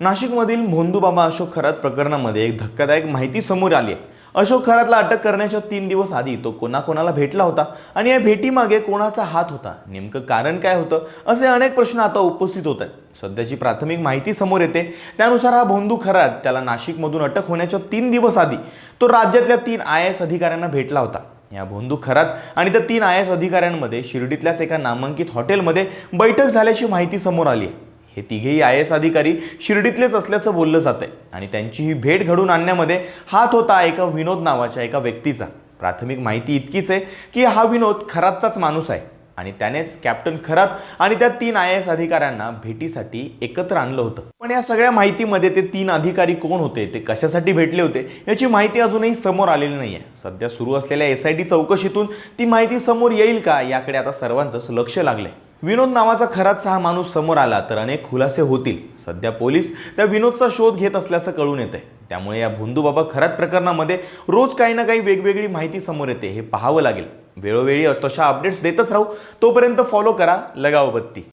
नाशिकमधील भोंदूबाबा अशोक खरात प्रकरणामध्ये एक धक्कादायक माहिती समोर आली आहे। अशोक खरातला अटक करण्याच्या 3 दिवस आधी तो कोणाकोणाला भेटला होता आणि या भेटीमागे कोणाचा हात होता, नेमकं कारण काय होतं, असे अनेक प्रश्न आता उपस्थित होत आहेत। सध्याची प्राथमिक माहिती समोर येते त्यानुसार हा भोंदू खरात त्याला नाशिकमधून अटक होण्याच्या 3 दिवस आधी तो राज्यातल्या 3 IAS अधिकाऱ्यांना भेटला होता। या भोंदू खरात आणि त्या 3 IAS अधिकाऱ्यांमध्ये शिर्डीतल्याच एका नामांकित हॉटेलमध्ये बैठक झाल्याची माहिती समोर आली आहे। हे तिघेही IAS अधिकारी शिर्डीतलेच असल्याचं बोललं जातंय आणि त्यांची ही भेट घडून आणण्यामध्ये हात होता एका विनोद नावाच्या एका व्यक्तीचा। प्राथमिक माहिती इतकीच आहे की हा विनोद खरातचाच माणूस आहे आणि त्यानेच कॅप्टन खरात आणि त्या 3 IAS अधिकाऱ्यांना भेटीसाठी एकत्र आणलं होतं। पण या सगळ्या माहितीमध्ये ते 3 अधिकारी कोण होते, ते कशासाठी भेटले होते याची माहिती अजूनही समोर आलेली नाहीये। सध्या सुरू असलेल्या SIT चौकशीतून ती माहिती समोर येईल का याकडे आता सर्वांचंच लक्ष लागलंय। विनोद नावाचा खरातचा हा माणूस समोर आला तर अनेक खुलासे होतील। सध्या पोलीस त्या विनोदचा शोध घेत असल्याचं कळून येतंय। त्यामुळे या भोंदूबाबा खरात प्रकरणामध्ये रोज काही ना काही वेगवेगळी माहिती समोर येते, हे पाहावं लागेल। वेळोवेळी तशा अपडेट्स देतच राहू, तोपर्यंत फॉलो करा लगाओ बत्ती।